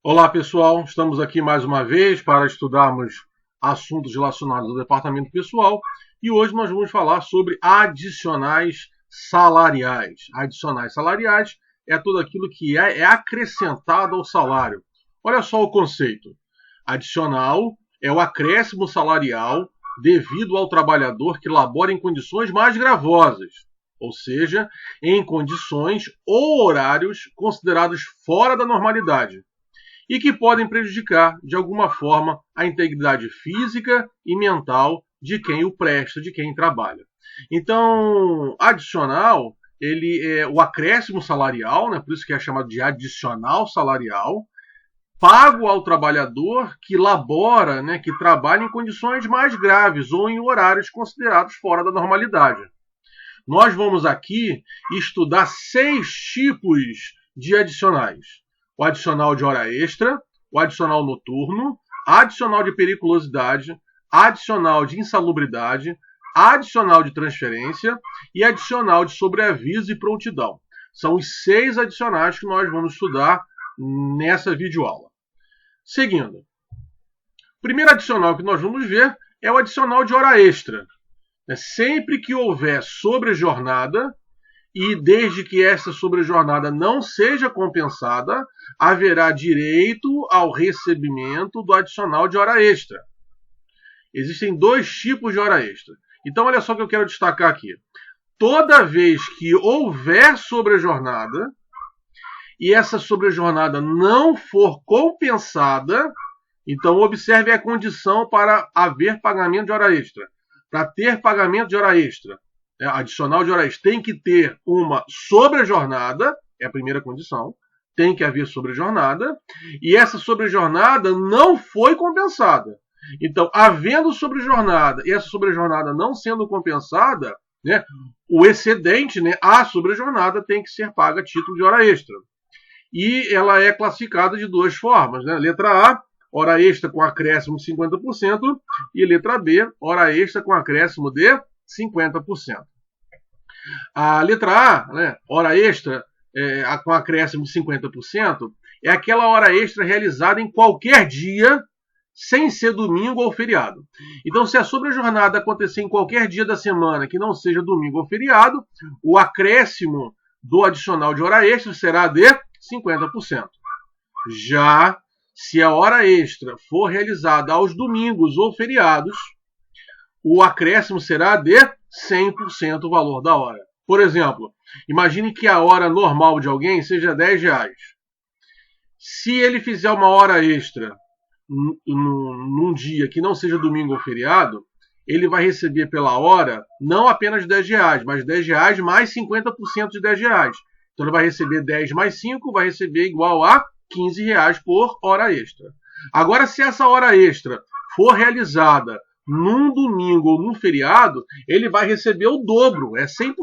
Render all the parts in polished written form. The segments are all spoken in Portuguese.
Olá pessoal, estamos aqui mais uma vez para estudarmos assuntos relacionados ao departamento pessoal e hoje nós vamos falar sobre adicionais salariais. Adicionais salariais é tudo aquilo que é acrescentado ao salário. Olha só o conceito. Adicional é o acréscimo salarial devido ao trabalhador que labora em condições mais gravosas, ou seja, em condições ou horários considerados fora da normalidade e que podem prejudicar, de alguma forma, a integridade física e mental de quem o presta, de quem trabalha. Então, adicional, ele é o acréscimo salarial, né, por isso que é chamado de adicional salarial, pago ao trabalhador que labora, né, que trabalha em condições mais graves ou em horários considerados fora da normalidade. Nós vamos aqui estudar 6 tipos de adicionais. O adicional de hora extra, o adicional noturno, adicional de periculosidade, adicional de insalubridade, adicional de transferência e adicional de sobreaviso e prontidão. São os 6 adicionais que nós vamos estudar nessa videoaula. Seguindo, o primeiro adicional que nós vamos ver é o adicional de hora extra. Sempre que houver sobrejornada, e desde que essa sobrejornada não seja compensada, haverá direito ao recebimento do adicional de hora extra. Existem 2 tipos de hora extra. Então, olha só o que eu quero destacar aqui. Toda vez que houver sobrejornada e essa sobrejornada não for compensada, então observe a condição para haver pagamento de hora extra. Para ter pagamento de hora extra, adicional de hora extra, tem que ter uma sobrejornada, é a primeira condição, tem que haver sobrejornada, e essa sobrejornada não foi compensada. Então, havendo sobrejornada e essa sobrejornada não sendo compensada, né, o excedente, né, a sobrejornada tem que ser paga a título de hora extra. E ela é classificada de 2 formas, né? Letra A, hora extra com acréscimo de 50%, e letra B, hora extra com acréscimo de 50%. A letra A, né, hora extra com acréscimo de 50%, é aquela hora extra realizada em qualquer dia, sem ser domingo ou feriado. Então, se a sobrejornada acontecer em qualquer dia da semana que não seja domingo ou feriado, o acréscimo do adicional de hora extra será de 50%. Já se a hora extra for realizada aos domingos ou feriados, o acréscimo será de 100% o valor da hora. Por exemplo, imagine que a hora normal de alguém seja R$10. Se ele fizer uma hora extra num dia que não seja domingo ou feriado, ele vai receber pela hora não apenas R$10, mas R$10 mais 50% de R$10. Então ele vai receber 10 mais 5, vai receber igual a R$15 por hora extra. Agora, se essa hora extra for realizada num domingo ou num feriado, ele vai receber o dobro, é 100%.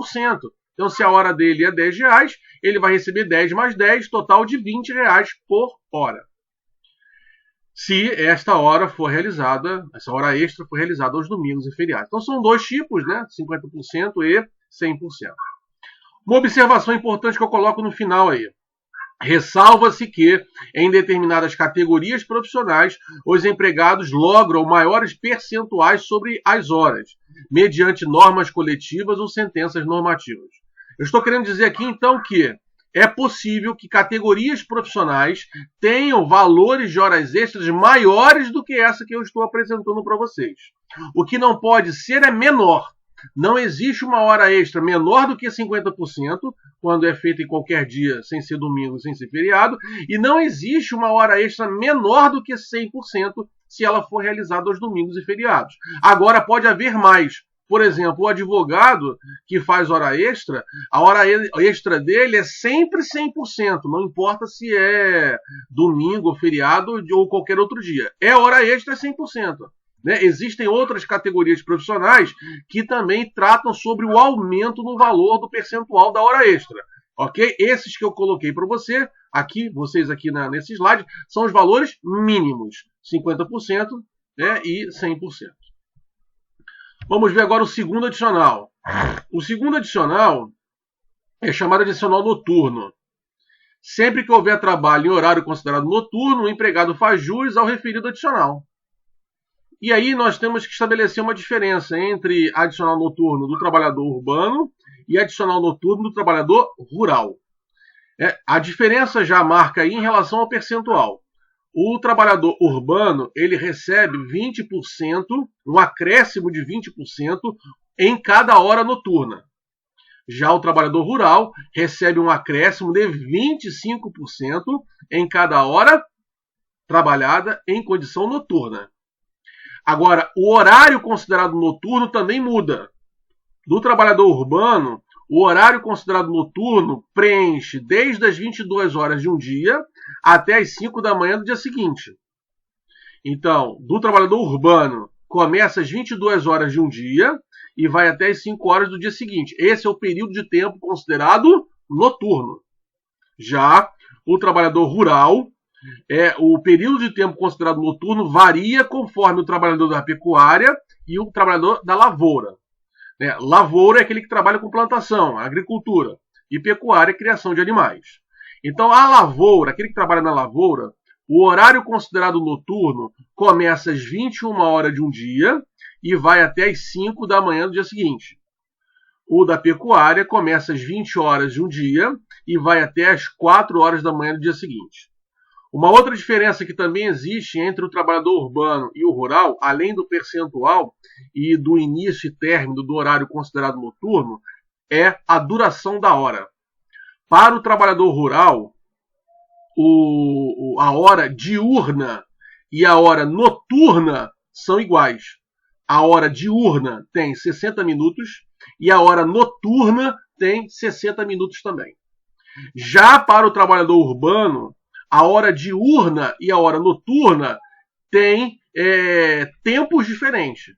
Então, se a hora dele é R$10, ele vai receber 10 mais 10, total de R$20 por hora. Se esta hora for realizada, essa hora extra for realizada aos domingos e feriados. Então, são 2 tipos, né? 50% e 100%. Uma observação importante que eu coloco no final aí. Ressalva-se que, em determinadas categorias profissionais, os empregados logram maiores percentuais sobre as horas, mediante normas coletivas ou sentenças normativas. Eu estou querendo dizer aqui, então, que é possível que categorias profissionais tenham valores de horas extras maiores do que essa que eu estou apresentando para vocês. O que não pode ser é menor. Não existe uma hora extra menor do que 50%, quando é feita em qualquer dia, sem ser domingo, sem ser feriado, e não existe uma hora extra menor do que 100% se ela for realizada aos domingos e feriados. Agora, pode haver mais. Por exemplo, o advogado que faz hora extra, a hora extra dele é sempre 100%, não importa se é domingo, feriado ou qualquer outro dia. É hora extra, é 100%. Né? Existem outras categorias profissionais que também tratam sobre o aumento no valor do percentual da hora extra. Ok? Esses que eu coloquei para vocês aqui nesse slide, são os valores mínimos: 50%, né, e 100%. Vamos ver agora o segundo adicional. O segundo adicional é chamado de adicional noturno. Sempre que houver trabalho em horário considerado noturno, o empregado faz jus ao referido adicional. E aí nós temos que estabelecer uma diferença entre adicional noturno do trabalhador urbano e adicional noturno do trabalhador rural. A diferença já marca aí em relação ao percentual. O trabalhador urbano, ele recebe 20%, um acréscimo de 20% em cada hora noturna. Já o trabalhador rural recebe um acréscimo de 25% em cada hora trabalhada em condição noturna. Agora, o horário considerado noturno também muda. Do trabalhador urbano, o horário considerado noturno preenche desde as 22 horas de um dia até as 5 da manhã do dia seguinte. Então, do trabalhador urbano, começa às 22 horas de um dia e vai até as 5 horas do dia seguinte. Esse é o período de tempo considerado noturno. Já o trabalhador rural, o período de tempo considerado noturno varia conforme o trabalhador da pecuária e o trabalhador da lavoura. Lavoura é aquele que trabalha com plantação, agricultura, e pecuária é criação de animais. Então, a lavoura, aquele que trabalha na lavoura, o horário considerado noturno começa às 21 horas de um dia e vai até às 5 da manhã do dia seguinte. O da pecuária começa às 20 horas de um dia e vai até às 4 horas da manhã do dia seguinte. Uma outra diferença que também existe entre o trabalhador urbano e o rural, além do percentual e do início e término do horário considerado noturno, é a duração da hora. Para o trabalhador rural, a hora diurna e a hora noturna são iguais. A hora diurna tem 60 minutos e a hora noturna tem 60 minutos também. Já para o trabalhador urbano, a hora diurna e a hora noturna têm tempos diferentes.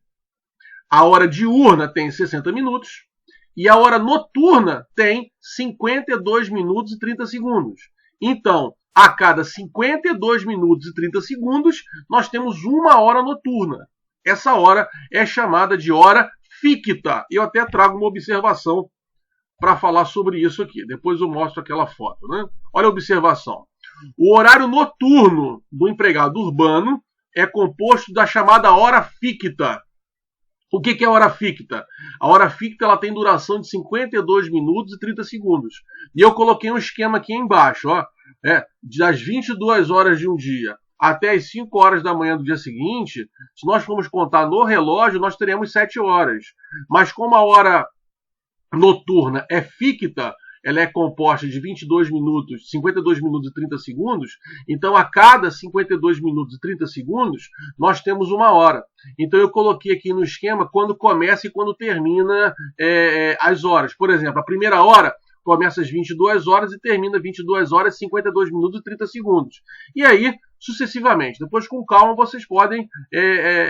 A hora diurna tem 60 minutos e a hora noturna tem 52 minutos e 30 segundos. Então, a cada 52 minutos e 30 segundos, nós temos uma hora noturna. Essa hora é chamada de hora ficta. Eu até trago uma observação para falar sobre isso aqui. Depois eu mostro aquela foto, né? Olha a observação. O horário noturno do empregado urbano é composto da chamada hora ficta. O que é a hora ficta? A hora ficta ela tem duração de 52 minutos e 30 segundos. E eu coloquei um esquema aqui embaixo. Das 22 horas de um dia até as 5 horas da manhã do dia seguinte, se nós formos contar no relógio, nós teremos 7 horas. Mas como a hora noturna é ficta, ela é composta de 52 minutos e 30 segundos, então a cada 52 minutos e 30 segundos nós temos uma hora. Então eu coloquei aqui no esquema quando começa e quando termina as horas. Por exemplo, a primeira hora começa às 22 horas e termina 22 horas, 52 minutos e 30 segundos. E aí, sucessivamente. Depois, com calma, vocês podem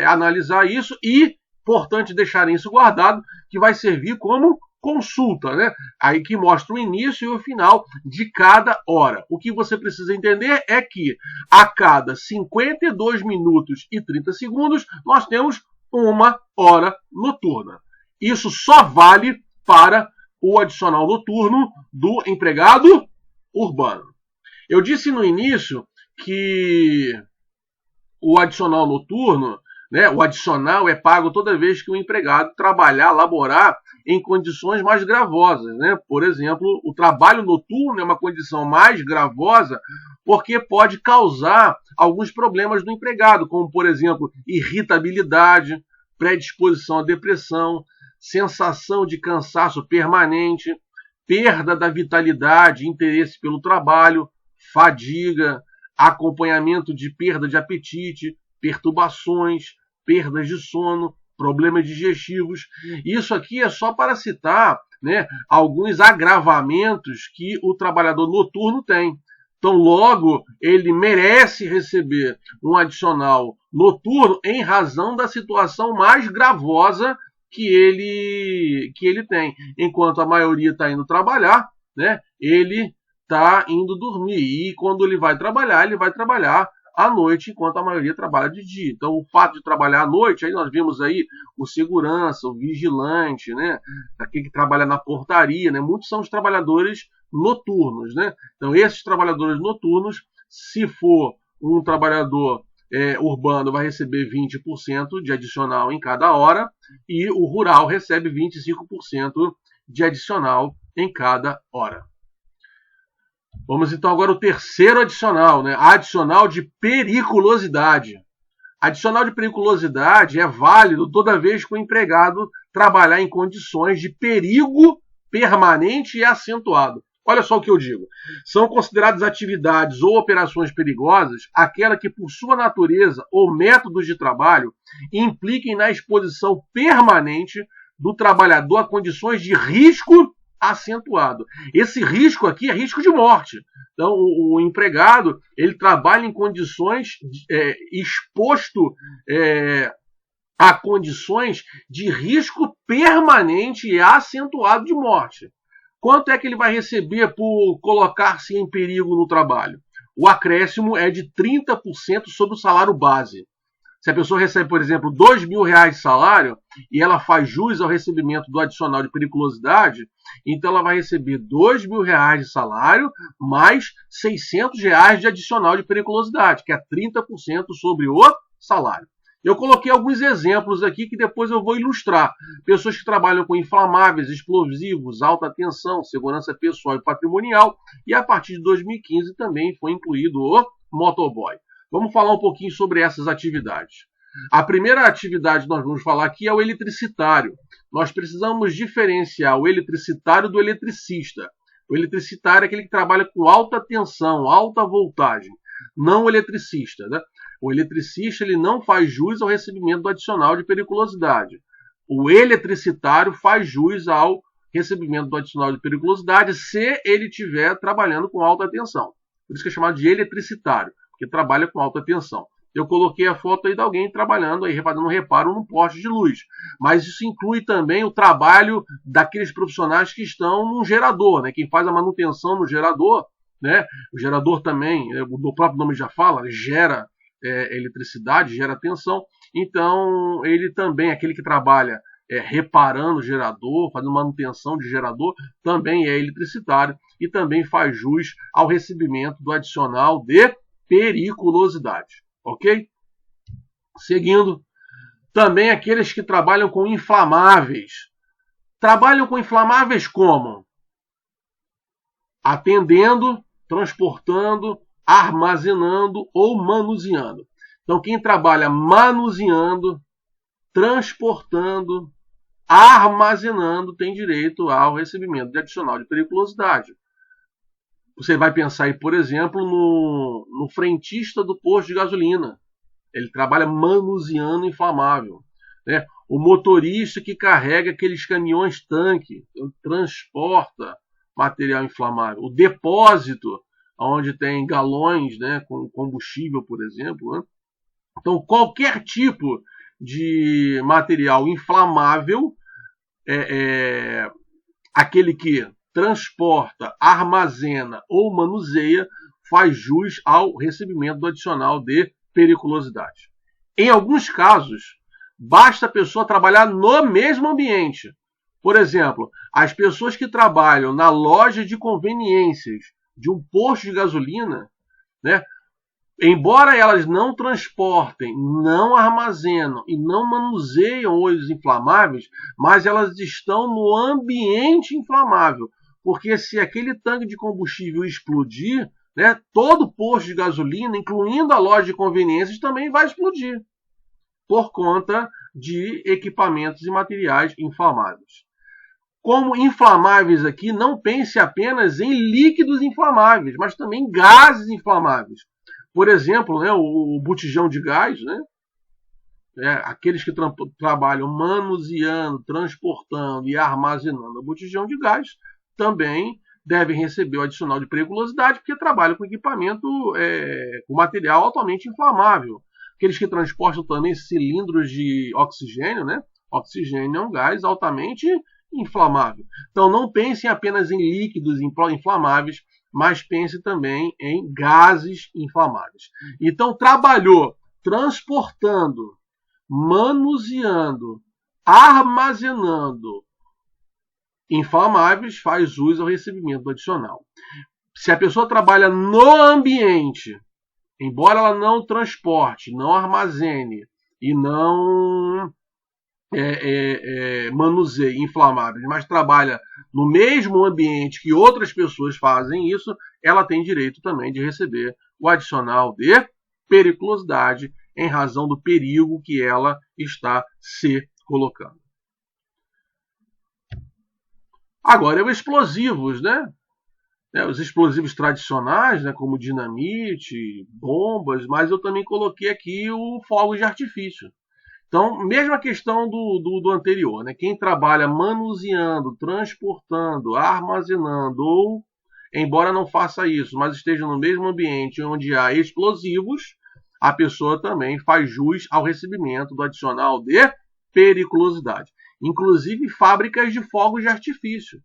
analisar isso e, importante deixarem isso guardado, que vai servir como consulta, né? Aí que mostra o início e o final de cada hora. O que você precisa entender é que a cada 52 minutos e 30 segundos nós temos uma hora noturna. Isso só vale para o adicional noturno do empregado urbano. Eu disse no início que o adicional noturno, o adicional é pago toda vez que o empregado trabalhar, laborar em condições mais gravosas. Por exemplo, o trabalho noturno é uma condição mais gravosa porque pode causar alguns problemas no empregado, como, por exemplo, irritabilidade, predisposição à depressão, sensação de cansaço permanente, perda da vitalidade, interesse pelo trabalho, fadiga, acompanhamento de perda de apetite, perturbações, perdas de sono, problemas digestivos. Isso aqui é só para citar alguns agravamentos que o trabalhador noturno tem. Então, logo, ele merece receber um adicional noturno em razão da situação mais gravosa que ele tem. Enquanto a maioria está indo trabalhar, ele está indo dormir. E quando ele vai trabalhar à noite, enquanto a maioria trabalha de dia. Então, o fato de trabalhar à noite, aí nós vimos aí o segurança, o vigilante, aquele que trabalha na portaria, muitos são os trabalhadores noturnos, né? Então, esses trabalhadores noturnos, se for um trabalhador urbano, vai receber 20% de adicional em cada hora, e o rural recebe 25% de adicional em cada hora. Vamos então agora ao terceiro adicional, né? Adicional de periculosidade. Adicional de periculosidade é válido toda vez que o empregado trabalhar em condições de perigo permanente e acentuado. Olha só o que eu digo. São consideradas atividades ou operações perigosas aquela que, por sua natureza ou métodos de trabalho, impliquem na exposição permanente do trabalhador a condições de risco acentuado. Esse risco aqui é risco de morte. Então, o empregado, ele trabalha em condições exposto a condições de risco permanente e acentuado de morte. Quanto é que ele vai receber por colocar-se em perigo no trabalho? O acréscimo é de 30% sobre o salário base. Se a pessoa recebe, por exemplo, R$2.000 de salário e ela faz jus ao recebimento do adicional de periculosidade, então ela vai receber R$2.000 de salário mais R$600 de adicional de periculosidade, que é 30% sobre o salário. Eu coloquei alguns exemplos aqui que depois eu vou ilustrar. Pessoas que trabalham com inflamáveis, explosivos, alta tensão, segurança pessoal e patrimonial, e a partir de 2015 também foi incluído o motoboy. Vamos falar um pouquinho sobre essas atividades. A primeira atividade que nós vamos falar aqui é o eletricitário. Nós precisamos diferenciar o eletricitário do eletricista. O eletricitário é aquele que trabalha com alta tensão, alta voltagem, não o eletricista, né? O eletricista ele não faz jus ao recebimento do adicional de periculosidade. O eletricitário faz jus ao recebimento do adicional de periculosidade se ele estiver trabalhando com alta tensão. Por isso que é chamado de eletricitário, que trabalha com alta tensão. Eu coloquei a foto aí de alguém trabalhando, aí fazendo um reparo num poste de luz. Mas isso inclui também o trabalho daqueles profissionais que estão num gerador, né? Quem faz a manutenção no gerador, né? O gerador também, o próprio nome já fala, gera eletricidade, gera tensão. Então, ele também, aquele que trabalha reparando o gerador, fazendo manutenção de gerador, também é eletricitário e também faz jus ao recebimento do adicional de periculosidade, ok? Seguindo, também aqueles que trabalham com inflamáveis. Trabalham com inflamáveis como? Atendendo, transportando, armazenando ou manuseando. Então, quem trabalha manuseando, transportando, armazenando, tem direito ao recebimento de adicional de periculosidade. Você vai pensar aí, por exemplo, no frentista do posto de gasolina. Ele trabalha manuseando inflamável, né? O motorista que carrega aqueles caminhões-tanque, transporta material inflamável. O depósito, onde tem galões, né, com combustível, por exemplo, né? Então, qualquer tipo de material inflamável, aquele que transporta, armazena ou manuseia, faz jus ao recebimento do adicional de periculosidade. Em alguns casos, basta a pessoa trabalhar no mesmo ambiente. Por exemplo, as pessoas que trabalham na loja de conveniências de um posto de gasolina, né, embora elas não transportem, não armazenam e não manuseiam os inflamáveis, mas elas estão no ambiente inflamável. Porque se aquele tanque de combustível explodir, né, todo posto de gasolina, incluindo a loja de conveniências, também vai explodir, por conta de equipamentos e materiais inflamáveis. Como inflamáveis aqui, não pense apenas em líquidos inflamáveis, mas também em gases inflamáveis. Por exemplo, né, o botijão de gás, né, aqueles que trabalham manuseando, transportando e armazenando o botijão de gás, também devem receber o adicional de periculosidade, porque trabalham com equipamento, com material altamente inflamável. Aqueles que transportam também cilindros de oxigênio, né? Oxigênio é um gás altamente inflamável. Então não pensem apenas em líquidos inflamáveis, mas pense também em gases inflamáveis. Então trabalhou transportando, manuseando, armazenando inflamáveis, faz jus ao recebimento do adicional. Se a pessoa trabalha no ambiente, embora ela não transporte, não armazene e não manuseie inflamáveis, mas trabalha no mesmo ambiente que outras pessoas fazem isso, ela tem direito também de receber o adicional de periculosidade em razão do perigo que ela está se colocando. Agora, os explosivos, né? Os explosivos tradicionais, né, como dinamite, bombas, mas eu também coloquei aqui o fogo de artifício. Então, mesma questão do anterior, né? Quem trabalha manuseando, transportando, armazenando, ou, embora não faça isso, mas esteja no mesmo ambiente onde há explosivos, a pessoa também faz jus ao recebimento do adicional de periculosidade. Inclusive fábricas de fogos de artifício,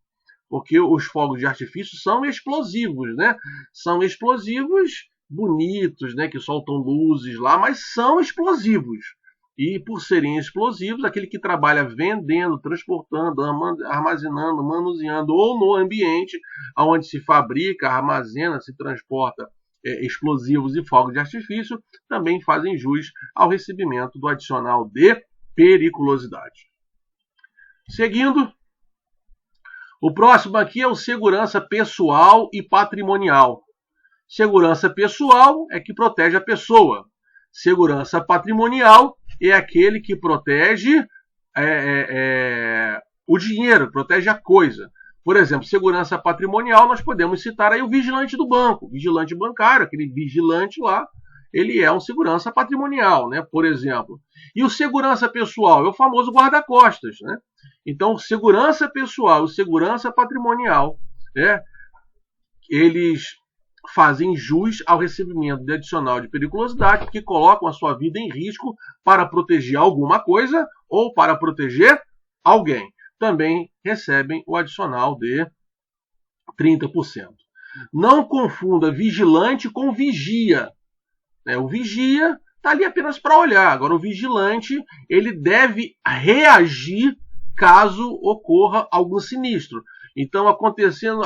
porque os fogos de artifício são explosivos, né? São explosivos bonitos, né? Que soltam luzes lá, mas são explosivos. E por serem explosivos, aquele que trabalha vendendo, transportando, armazenando, manuseando ou no ambiente onde se fabrica, armazena, se transporta explosivos e fogos de artifício, também fazem jus ao recebimento do adicional de periculosidade. Seguindo, o próximo aqui é o segurança pessoal e patrimonial. Segurança pessoal é que protege a pessoa. Segurança patrimonial é aquele que protege o dinheiro, protege a coisa. Por exemplo, segurança patrimonial, nós podemos citar aí o vigilante do banco, vigilante bancário, aquele vigilante lá, ele é um segurança patrimonial, né? Por exemplo. E o segurança pessoal é o famoso guarda-costas, né? Então, segurança pessoal e segurança patrimonial, né? Eles fazem jus ao recebimento de adicional de periculosidade, que colocam a sua vida em risco para proteger alguma coisa ou para proteger alguém. Também recebem o adicional de 30%. Não confunda vigilante com vigia. O vigia está ali apenas para olhar. Agora, o vigilante ele deve reagir caso ocorra algum sinistro. Então, aconteceu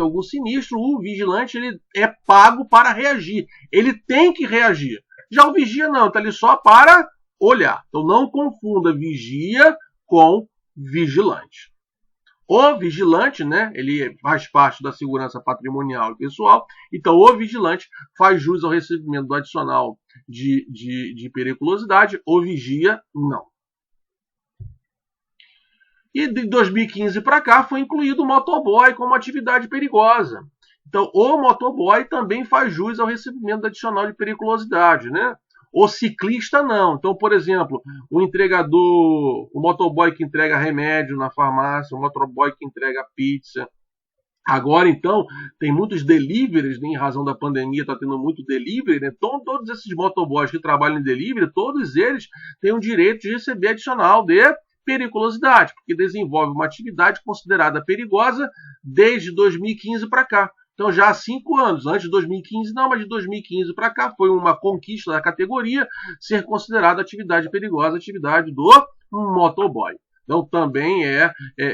algum sinistro, o vigilante ele é pago para reagir. Ele tem que reagir. Já o vigia não, está ali só para olhar. Então, não confunda vigia com vigilante. O vigilante, né, ele faz parte da segurança patrimonial e pessoal. Então, o vigilante faz jus ao recebimento do adicional de periculosidade. O vigia, não. E de 2015 para cá foi incluído o motoboy como atividade perigosa. Então, o motoboy também faz jus ao recebimento do adicional de periculosidade, né? O ciclista não. Então, por exemplo, o entregador, o motoboy que entrega remédio na farmácia, o motoboy que entrega pizza. Agora, então, tem muitos deliveries, né? Em razão da pandemia, está tendo muito delivery, né? Então, todos esses motoboys que trabalham em delivery, todos eles têm o direito de receber adicional de periculosidade, porque desenvolve uma atividade considerada perigosa desde 2015 para cá. Então, já há 5 anos, antes de 2015 não, mas de 2015 para cá, foi uma conquista da categoria ser considerada atividade perigosa, atividade do motoboy. Então, também é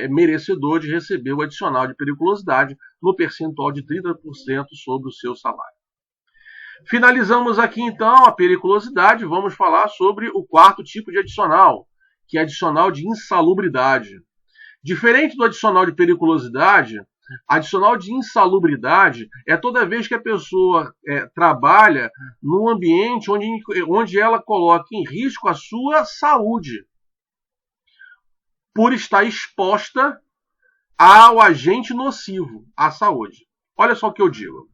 merecedor de receber o adicional de periculosidade no percentual de 30% sobre o seu salário. Finalizamos aqui, então, a periculosidade. Vamos falar sobre o quarto tipo de adicional, que é adicional de insalubridade. Diferente do adicional de periculosidade, adicional de insalubridade é toda vez que a pessoa trabalha num ambiente onde ela coloca em risco a sua saúde, por estar exposta ao agente nocivo à saúde. Olha só o que eu digo.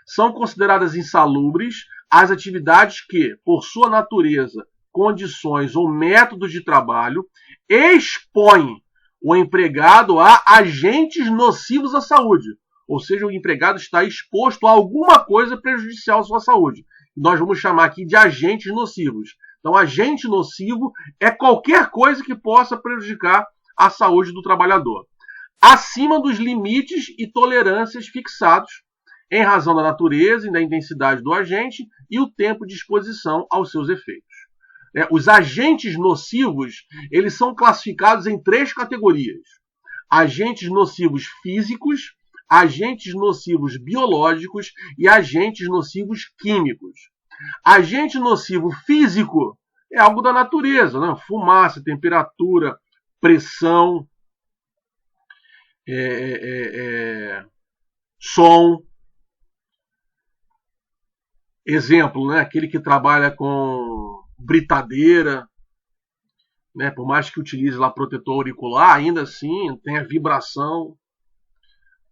São consideradas insalubres as atividades que, por sua natureza, condições ou métodos de trabalho, expõem o empregado a agentes nocivos à saúde. Ou seja, o empregado está exposto a alguma coisa prejudicial à sua saúde. Nós vamos chamar aqui de agentes nocivos. Então, agente nocivo é qualquer coisa que possa prejudicar a saúde do trabalhador, acima dos limites e tolerâncias fixados em razão da natureza e da intensidade do agente e o tempo de exposição aos seus efeitos. Os agentes nocivos, eles são classificados em 3 categorias. agentes nocivos físicos, agentes nocivos biológicos e agentes nocivos químicos. Agente nocivo físico é algo da natureza, né? Fumaça, temperatura, pressão, som. Exemplo, né? Aquele que trabalha com britadeira, né? Por mais que utilize lá protetor auricular, ainda assim tem a vibração.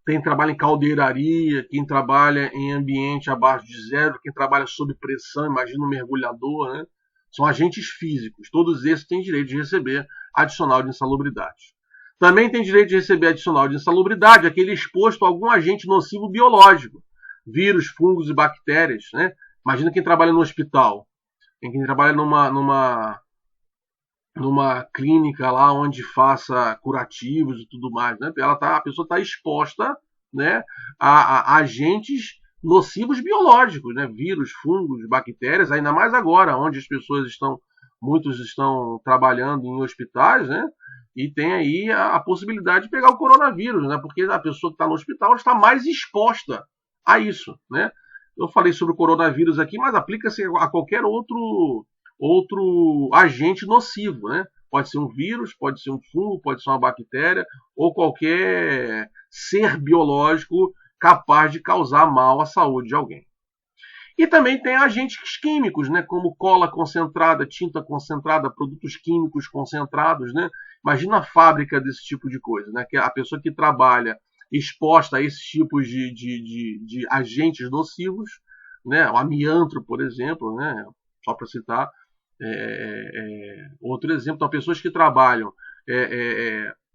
Quem trabalha em caldeiraria, quem trabalha em ambiente abaixo de zero, quem trabalha sob pressão, imagina um mergulhador, né? São agentes físicos. Todos esses têm direito de receber adicional de insalubridade. Também tem direito de receber adicional de insalubridade aquele exposto a algum agente nocivo biológico, vírus, fungos e bactérias, né? Imagina quem trabalha no hospital, quem trabalha numa clínica lá onde faça curativos e tudo mais, né? A pessoa está exposta, né, a agentes nocivos biológicos, né? Vírus, fungos, bactérias, ainda mais agora, onde as pessoas muitos estão trabalhando em hospitais, né? E tem aí a possibilidade de pegar o coronavírus, né? Porque a pessoa que está no hospital está mais exposta a isso, né? Eu falei sobre o coronavírus aqui, mas aplica-se a qualquer outro agente nocivo, né? Pode ser um vírus, pode ser um fungo, pode ser uma bactéria ou qualquer ser biológico capaz de causar mal à saúde de alguém. E também tem agentes químicos, né? Como cola concentrada, tinta concentrada, produtos químicos concentrados, né? Imagina a fábrica desse tipo de coisa, né? Que a pessoa que trabalha exposta a esses tipos de agentes nocivos, né? O amianto, por exemplo, né? Só para citar outro exemplo, então, pessoas que trabalham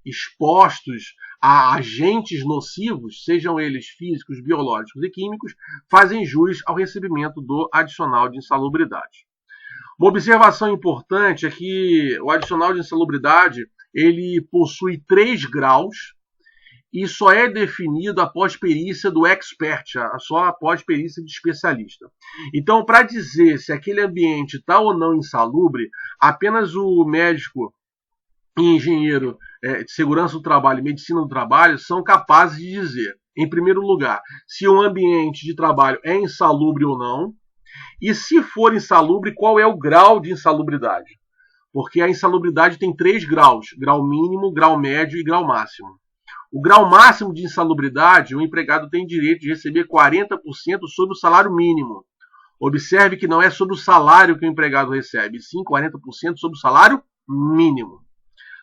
expostos a agentes nocivos, sejam eles físicos, biológicos e químicos, fazem jus ao recebimento do adicional de insalubridade. Uma observação importante é que o adicional de insalubridade ele possui 3 graus e só é definido após perícia do expert, só após perícia de especialista. Então, para dizer se aquele ambiente está ou não insalubre, apenas o médico e engenheiro de segurança do trabalho e medicina do trabalho são capazes de dizer, em primeiro lugar, se o ambiente de trabalho é insalubre ou não, e se for insalubre, qual é o grau de insalubridade. Porque a insalubridade tem 3 graus, grau mínimo, grau médio e grau máximo. O grau máximo de insalubridade, o empregado tem direito de receber 40% sobre o salário mínimo. Observe que não é sobre o salário que o empregado recebe, sim 40% sobre o salário mínimo.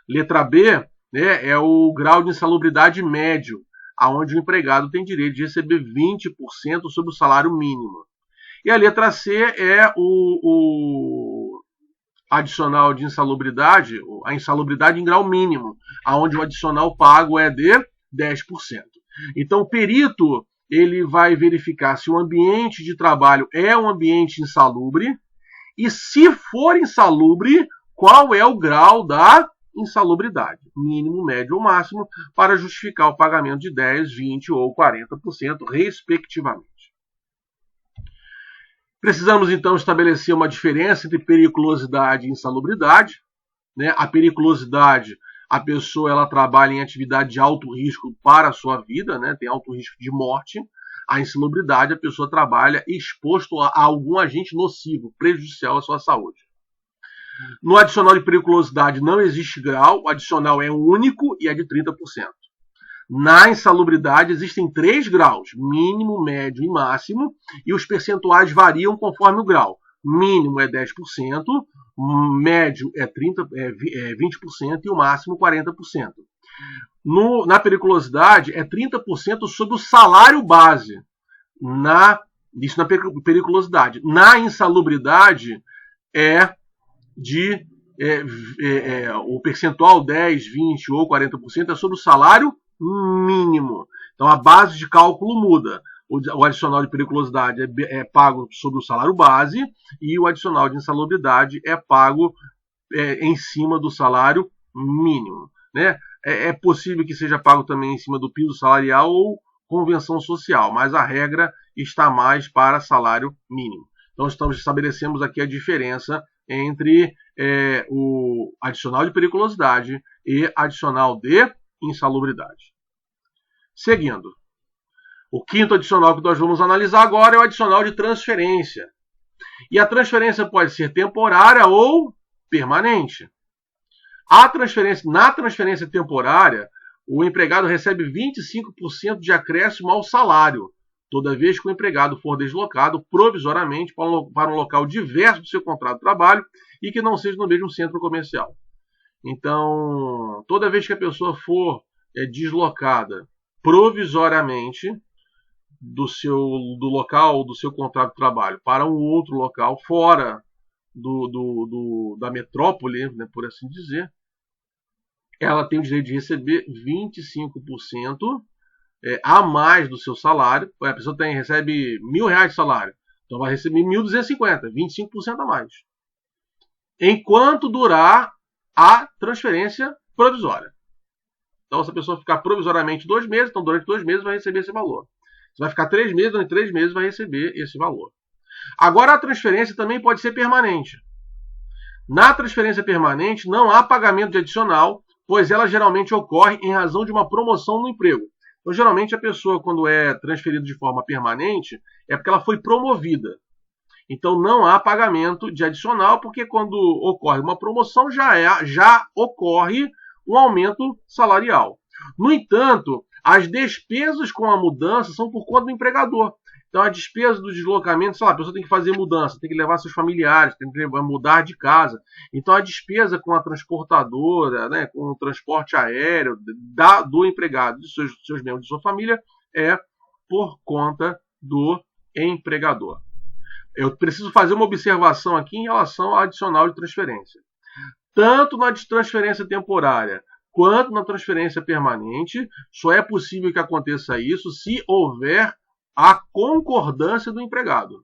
Letra B, né, é o grau de insalubridade médio, aonde o empregado tem direito de receber 20% sobre o salário mínimo. E a letra C é o adicional de insalubridade, a insalubridade em grau mínimo, aonde o adicional pago é de 10%. Então, o perito ele vai verificar se o ambiente de trabalho é um ambiente insalubre e, se for insalubre, qual é o grau da insalubridade, mínimo, médio ou máximo, para justificar o pagamento de 10%, 20% ou 40%, respectivamente. Precisamos, então, estabelecer uma diferença entre periculosidade e insalubridade. Né? A periculosidade, a pessoa ela trabalha em atividade de alto risco para a sua vida, né? Tem alto risco de morte. A insalubridade, a pessoa trabalha exposto a algum agente nocivo, prejudicial à sua saúde. No adicional de periculosidade não existe grau, o adicional é único e é de 30%. Na insalubridade existem 3 graus, mínimo, médio e máximo, e os percentuais variam conforme o grau. Mínimo é 10%, médio é 20% e o máximo 40%. Na periculosidade é 30% sobre o salário base. Isso na periculosidade. Na insalubridade o percentual 10, 20 ou 40% é sobre o salário mínimo. Então a base de cálculo muda. O adicional de periculosidade é pago sobre o salário base e o adicional de insalubridade é pago em cima do salário mínimo. Né? É possível que seja pago também em cima do piso salarial ou convenção social, mas a regra está mais para salário mínimo. Então estabelecemos aqui a diferença entre o adicional de periculosidade e adicional de insalubridade. Seguindo. O quinto adicional que nós vamos analisar agora é o adicional de transferência. E a transferência pode ser temporária ou permanente. Na transferência temporária, o empregado recebe 25% de acréscimo ao salário, toda vez que o empregado for deslocado provisoriamente para um local diverso do seu contrato de trabalho e que não seja no mesmo centro comercial. Então, toda vez que a pessoa for deslocada provisoriamente do local do seu contrato de trabalho para um outro local fora da metrópole, né, por assim dizer, ela tem o direito de receber 25% a mais do seu salário. A pessoa recebe R$1.000 de salário, então vai receber 1.250, 25% a mais, enquanto durar a transferência provisória. Então, se a pessoa ficar provisoriamente 2 meses, então durante 2 meses vai receber esse valor. Se vai ficar 3 meses, durante 3 meses vai receber esse valor. Agora, a transferência também pode ser permanente. Na transferência permanente, não há pagamento de adicional, pois ela geralmente ocorre em razão de uma promoção no emprego. Então, geralmente, a pessoa, quando é transferida de forma permanente, é porque ela foi promovida. Então, não há pagamento de adicional, porque quando ocorre uma promoção, já ocorre um aumento salarial. No entanto, as despesas com a mudança são por conta do empregador. Então, a despesa do deslocamento, sei lá, a pessoa tem que fazer mudança, tem que levar seus familiares, tem que mudar de casa. Então, a despesa com a transportadora, né, com o transporte aéreo do empregado, de seus membros de sua família, é por conta do empregador. Eu preciso fazer uma observação aqui em relação ao adicional de transferência. Tanto na transferência temporária quanto na transferência permanente, só é possível que aconteça isso se houver a concordância do empregado.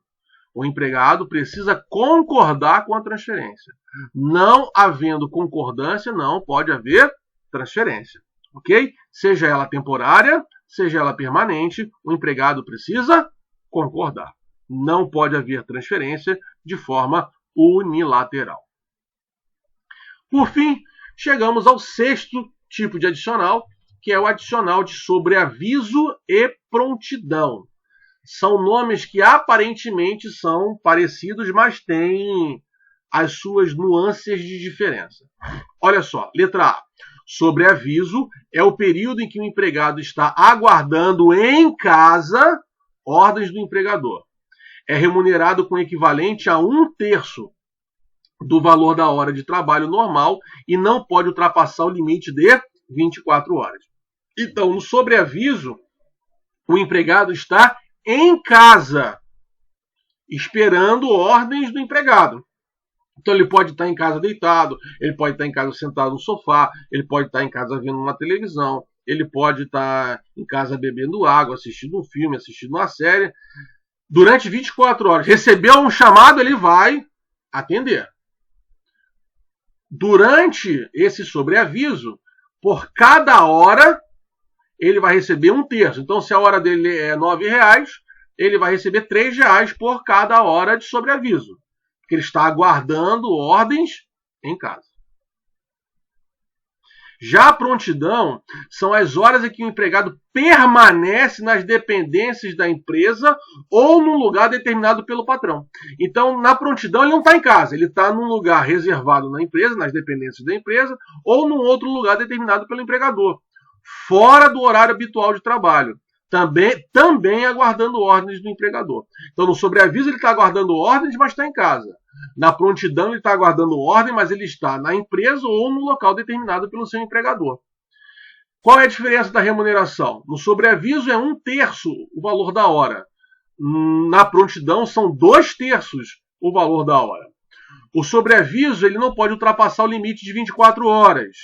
O empregado precisa concordar com a transferência. Não havendo concordância, não pode haver transferência. Ok? Seja ela temporária, seja ela permanente, o empregado precisa concordar. Não pode haver transferência de forma unilateral. Por fim, chegamos ao sexto tipo de adicional, que é o adicional de sobreaviso e prontidão. São nomes que aparentemente são parecidos, mas têm as suas nuances de diferença. Olha só, letra A. Sobreaviso é o período em que o empregado está aguardando em casa ordens do empregador. É remunerado com equivalente a 1/3 do valor da hora de trabalho normal e não pode ultrapassar o limite de 24 horas. Então, no sobreaviso, o empregado está em casa, esperando ordens do empregado. Então, ele pode estar em casa deitado, ele pode estar em casa sentado no sofá, ele pode estar em casa vendo uma televisão, ele pode estar em casa bebendo água, assistindo um filme, assistindo uma série. Durante 24 horas, recebeu um chamado, ele vai atender. Durante esse sobreaviso, por cada hora, ele vai receber 1/3. Então, se a hora dele é R$9, ele vai receber R$3 por cada hora de sobreaviso. Porque ele está aguardando ordens em casa. Já a prontidão são as horas em que o empregado permanece nas dependências da empresa ou num lugar determinado pelo patrão. Então, na prontidão, ele não está em casa, ele está num lugar reservado na empresa, nas dependências da empresa, ou num outro lugar determinado pelo empregador, fora do horário habitual de trabalho, também aguardando ordens do empregador. Então, no sobreaviso, ele está aguardando ordens, mas está em casa. Na prontidão, ele está aguardando ordem, mas ele está na empresa ou no local determinado pelo seu empregador. Qual é a diferença da remuneração? No sobreaviso é 1/3 o valor da hora. Na prontidão são 2/3 o valor da hora. O sobreaviso ele não pode ultrapassar o limite de 24 horas.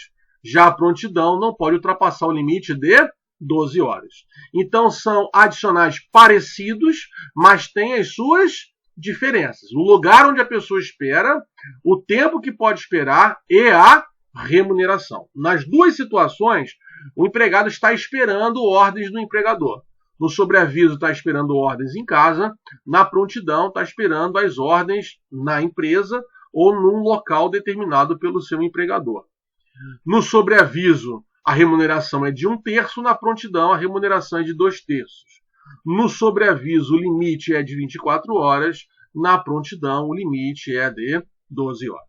Já a prontidão não pode ultrapassar o limite de 12 horas. Então são adicionais parecidos, mas têm as suas diferenças. O lugar onde a pessoa espera, o tempo que pode esperar e a remuneração. Nas duas situações, o empregado está esperando ordens do empregador. No sobreaviso está esperando ordens em casa, na prontidão está esperando as ordens na empresa ou num local determinado pelo seu empregador. No sobreaviso, a remuneração é de 1/3, na prontidão a remuneração é de 2/3. No sobreaviso o limite é de 24 horas, na prontidão o limite é de 12 horas.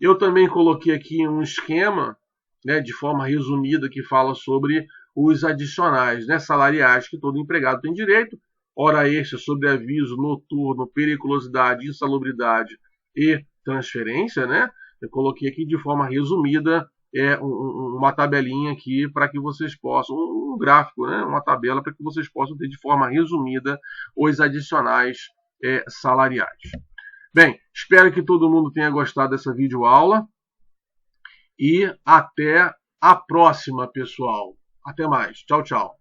Eu também coloquei aqui um esquema, né, de forma resumida, que fala sobre os adicionais, né, salariais que todo empregado tem direito: hora extra, sobreaviso, noturno, periculosidade, insalubridade e transferência, né? Eu coloquei aqui de forma resumida uma tabelinha aqui para que vocês possam, um gráfico, né, uma tabela para que vocês possam ter de forma resumida os adicionais salariais. Bem, espero que todo mundo tenha gostado dessa videoaula e até a próxima, pessoal. Até mais. Tchau, tchau.